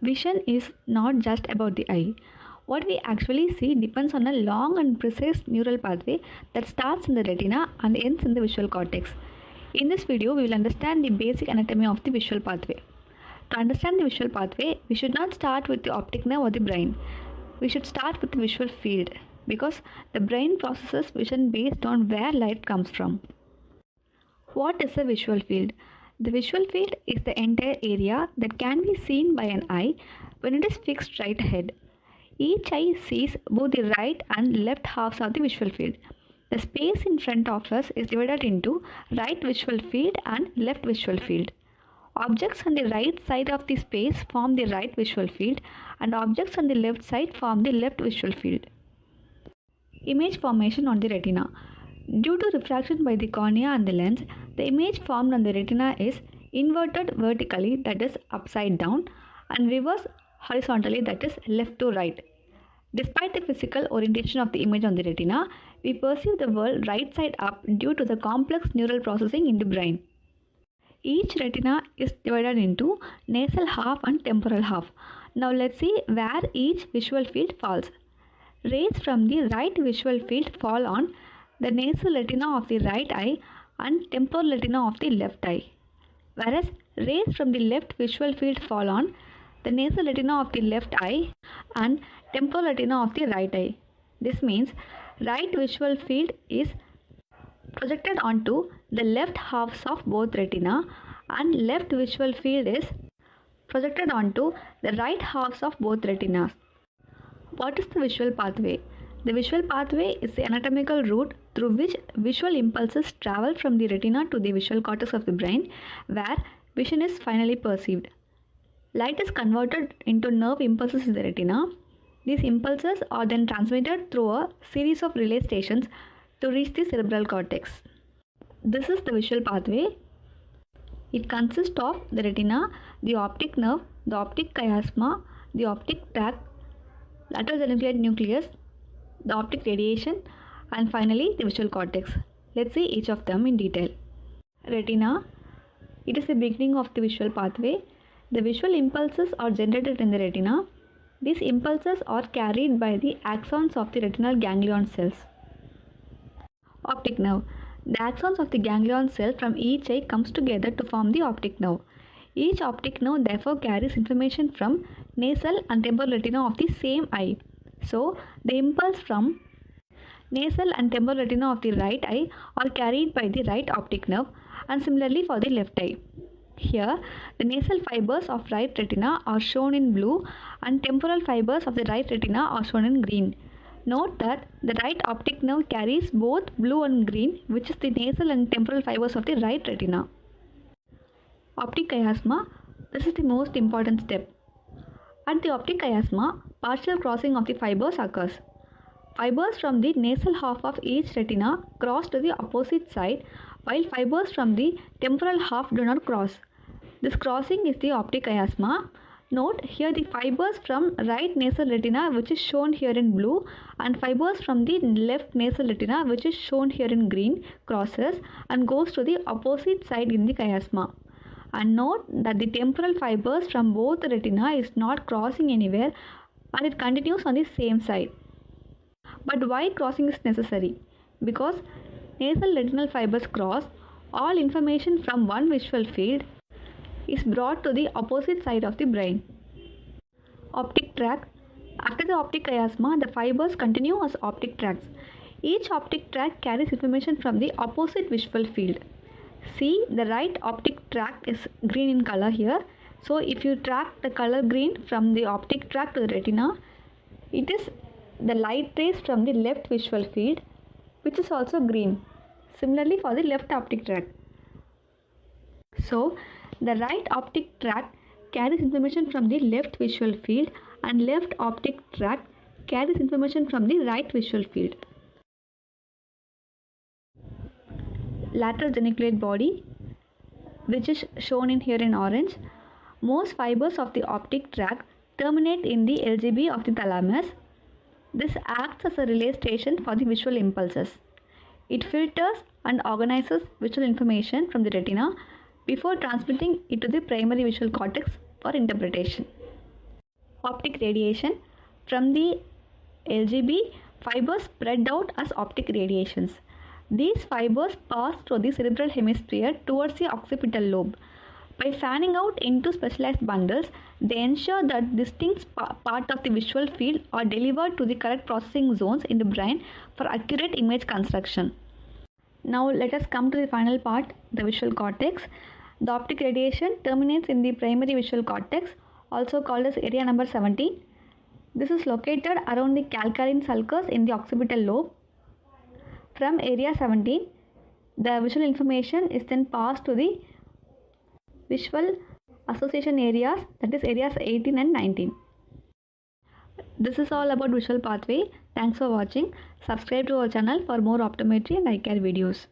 Vision is not just about the eye. What we actually see depends on a long and precise neural pathway that starts in the retina and ends in the visual cortex. In this video, we will understand the basic anatomy of the visual pathway. To understand the visual pathway, we should not start with the optic nerve or the brain. We should start with the visual field because the brain processes vision based on where light comes from. What is a visual field? The visual field is the entire area that can be seen by an eye when it is fixed right ahead. Each eye sees both the right and left halves of the visual field. The space in front of us is divided into right visual field and left visual field. Objects on the right side of the space form the right visual field and objects on the left side form the left visual field. Image formation on the retina. Due to refraction by the cornea and the lens, the image formed on the retina is inverted vertically, that is upside down, and reversed horizontally, that is left to right. Despite the physical orientation of the image on the retina, we perceive the world right side up due to the complex neural processing in the brain. Each retina is divided into nasal half and temporal half. Now let's see where each visual field falls. Rays from the right visual field fall on the nasal retina of the right eye and temporal retina of the left eye, whereas rays from the left visual field fall on the nasal retina of the left eye and temporal retina of the right eye. This means right visual field is projected onto the left halves of both retina and left visual field is projected onto the right halves of both retinas. What is the visual pathway? The visual pathway is the anatomical route through which visual impulses travel from the retina to the visual cortex of the brain, where vision is finally perceived. Light is converted into nerve impulses in the retina. These impulses are then transmitted through a series of relay stations to reach the cerebral cortex. This is the visual pathway. It consists of the retina, the optic nerve, the optic chiasma, the optic tract, lateral geniculate nucleus, the optic radiation, and finally the visual cortex. Let's see each of them in detail. Retina. It is the beginning of the visual pathway. The visual impulses are generated in the retina. These impulses are carried by the axons of the retinal ganglion cells. Optic nerve. The axons of the ganglion cell from each eye comes together to form the optic nerve. Each optic nerve therefore carries information from nasal and temporal retina of the same eye. So, the impulse from nasal and temporal retina of the right eye are carried by the right optic nerve, and similarly for the left eye. Here, the nasal fibers of right retina are shown in blue and temporal fibers of the right retina are shown in green. Note that the right optic nerve carries both blue and green, which is the nasal and temporal fibers of the right retina. Optic chiasma. This is the most important step. At the optic chiasma, partial crossing of the fibers occurs. Fibers from the nasal half of each retina cross to the opposite side, while fibers from the temporal half do not cross. This crossing is the optic chiasma. Note here the fibers from right nasal retina, which is shown here in blue, and fibers from the left nasal retina, which is shown here in green, crosses and goes to the opposite side in the chiasma. And note that the temporal fibers from both the retina is not crossing anywhere and it continues on the same side. But why crossing is necessary? Because nasal retinal fibers cross, all information from one visual field is brought to the opposite side of the brain. Optic tract. After the optic chiasma, the fibers continue as optic tracts. Each optic tract carries information from the opposite visual field. See, the right optic tract is green in color here. So, if you track the color green from the optic tract to the retina, it is the light rays from the left visual field, which is also green. Similarly for the left optic tract. So, the right optic tract carries information from the left visual field and left optic tract carries information from the right visual field. Lateral geniculate body, which is shown in here in orange. Most fibers of the optic tract terminate in the LGB of the thalamus. This acts as a relay station for the visual impulses. It filters and organizes visual information from the retina before transmitting it to the primary visual cortex for interpretation. Optic radiation. From the LGB, fibers spread out as optic radiations. These fibers pass through the cerebral hemisphere towards the occipital lobe. By fanning out into specialized bundles, they ensure that distinct parts of the visual field are delivered to the correct processing zones in the brain for accurate image construction. Now let us come to the final part, the visual cortex. The optic radiation terminates in the primary visual cortex, also called as area number 17. This is located around the calcarine sulcus in the occipital lobe. From area 17, the visual information is then passed to the visual association areas, that is areas 18 and 19. This is all about visual pathway. Thanks for watching. Subscribe to our channel for more optometry and eye care videos.